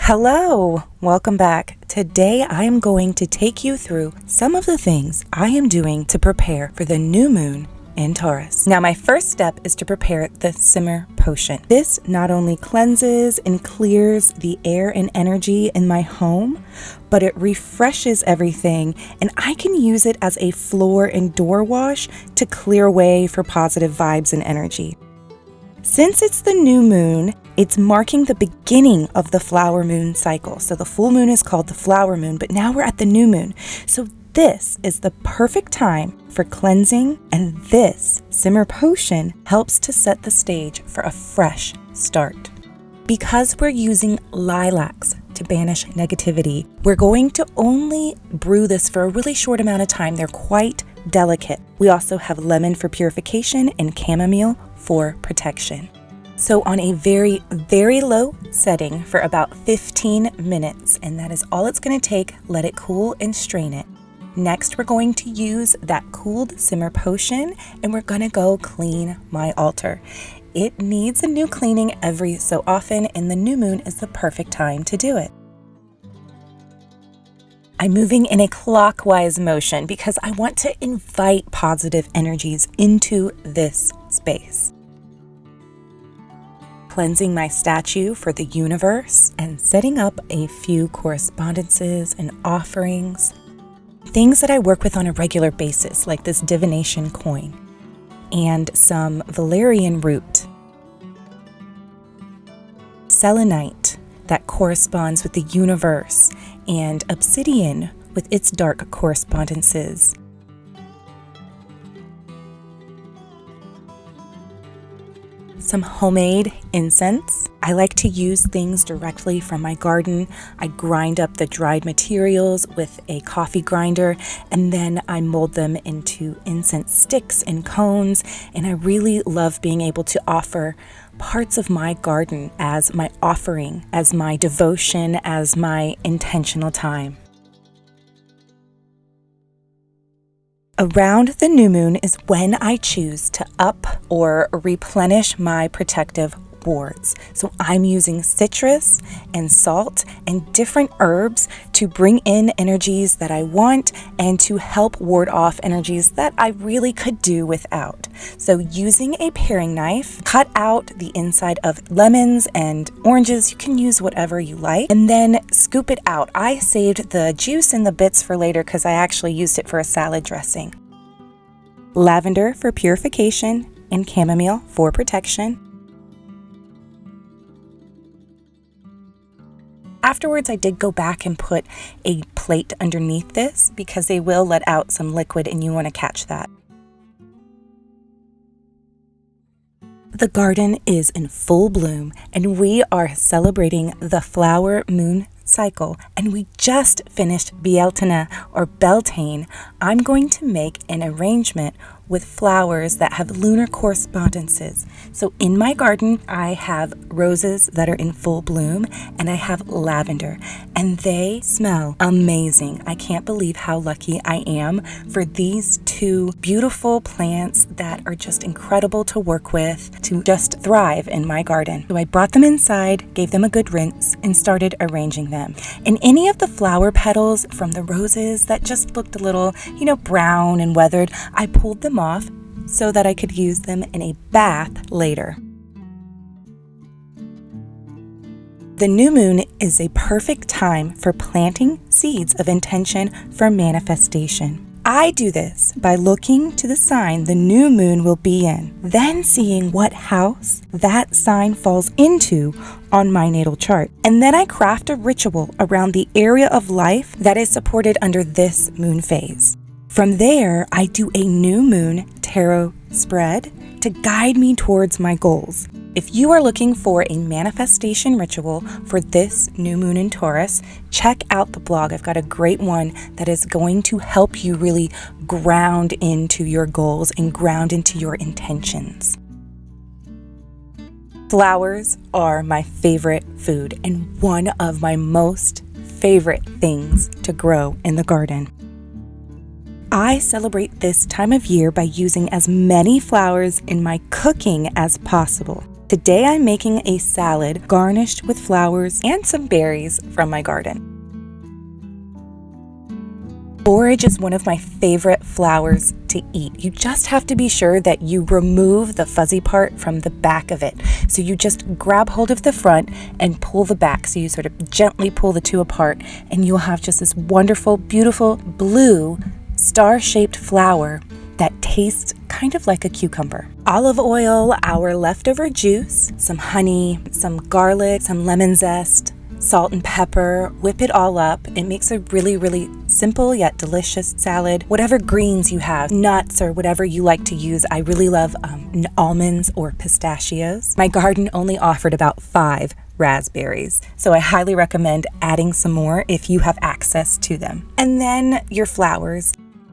Hello, welcome back. Today I am going to take you through some of the things I am doing to prepare for the new moon in Taurus. Now, my first step is to prepare the simmer potion. This not only cleanses and clears the air and energy in my home, but it refreshes everything, and I can use it as a floor and door wash to clear away for positive vibes and energy. Since it's the new moon, it's marking the beginning of the flower moon cycle. So the full moon is called the flower moon, but now we're at the new moon. So this is the perfect time for cleansing, and this simmer potion helps to set the stage for a fresh start. Because we're using lilacs to banish negativity, we're going to only brew this for a really short amount of time. They're quite delicate. We also have lemon for purification and chamomile for protection. So on a very, very low setting for about 15 minutes, and that is all it's going to take. Let it cool and strain it. Next, we're going to use that cooled simmer potion, and we're going to go clean my altar. It needs a new cleaning every so often, and the new moon is the perfect time to do it. I'm moving in a clockwise motion because I want to invite positive energies into this space. Cleansing my statue for the universe and setting up a few correspondences and offerings. Things that I work with on a regular basis, like this divination coin and some valerian root. Selenite that corresponds with the universe, and obsidian with its dark correspondences. Some homemade incense. I like to use things directly from my garden. I grind up the dried materials with a coffee grinder, and then I mold them into incense sticks and cones, and I really love being able to offer parts of my garden as my offering, as my devotion, as my intentional time. Around the new moon is when I choose to up or replenish my protective wards. So I'm using citrus and salt and different herbs to bring in energies that I want and to help ward off energies that I really could do without. So using a paring knife, cut out the inside of lemons and oranges. You can use whatever you like, and then scoop it out. I saved the juice and the bits for later because I actually used it for a salad dressing. Lavender for purification and chamomile for protection. Afterwards, I did go back and put a plate underneath this because they will let out some liquid and you want to catch that. The garden is in full bloom and we are celebrating the flower moon cycle, and we just finished Beltane or Beltane. I'm going to make an arrangement with flowers that have lunar correspondences. So in my garden, I have roses that are in full bloom, and I have lavender, and they smell amazing. I can't believe how lucky I am for these two beautiful plants that are just incredible to work with, to just thrive in my garden. So I brought them inside, gave them a good rinse, and started arranging them. And any of the flower petals from the roses that just looked a little, brown and weathered, I pulled them off so that I could use them in a bath later. The new moon is a perfect time for planting seeds of intention for manifestation. I do this by looking to the sign the new moon will be in, then seeing what house that sign falls into on my natal chart. And then I craft a ritual around the area of life that is supported under this moon phase. From there, I do a new moon tarot spread to guide me towards my goals. If you are looking for a manifestation ritual for this new moon in Taurus, check out the blog. I've got a great one that is going to help you really ground into your goals and ground into your intentions. Flowers are my favorite food and one of my most favorite things to grow in the garden. I celebrate this time of year by using as many flowers in my cooking as possible. Today I'm making a salad garnished with flowers and some berries from my garden. Borage is one of my favorite flowers to eat. You just have to be sure that you remove the fuzzy part from the back of it. So you just grab hold of the front and pull the back. So you sort of gently pull the two apart and you'll have just this wonderful, beautiful blue star-shaped flower that tastes kind of like a cucumber. Olive oil, our leftover juice, some honey, some garlic, some lemon zest, salt and pepper, whip it all up. It makes a really, really simple yet delicious salad. Whatever greens you have, nuts or whatever you like to use. I really love almonds or pistachios. My garden only offered about 5 raspberries, so I highly recommend adding some more if you have access to them. And then your flowers.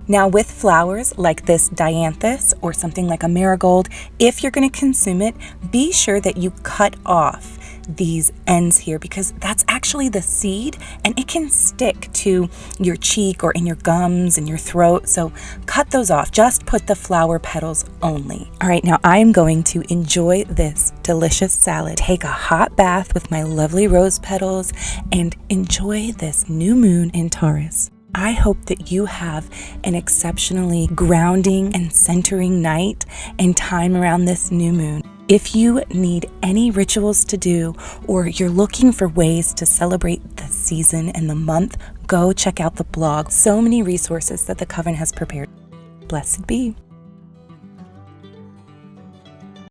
Now with flowers like this dianthus or something like a marigold, if you're going to consume it, be sure that you cut off these ends here because that's actually the seed and it can stick to your cheek or in your gums and your throat. So cut those off. Just put the flower petals only. All right, now I'm going to enjoy this delicious salad. Take a hot bath with my lovely rose petals and enjoy this new moon in Taurus. I hope that you have an exceptionally grounding and centering night and time around this new moon. If you need any rituals to do or you're looking for ways to celebrate the season and the month, go check out the blog. So many resources that the Coven has prepared. Blessed be.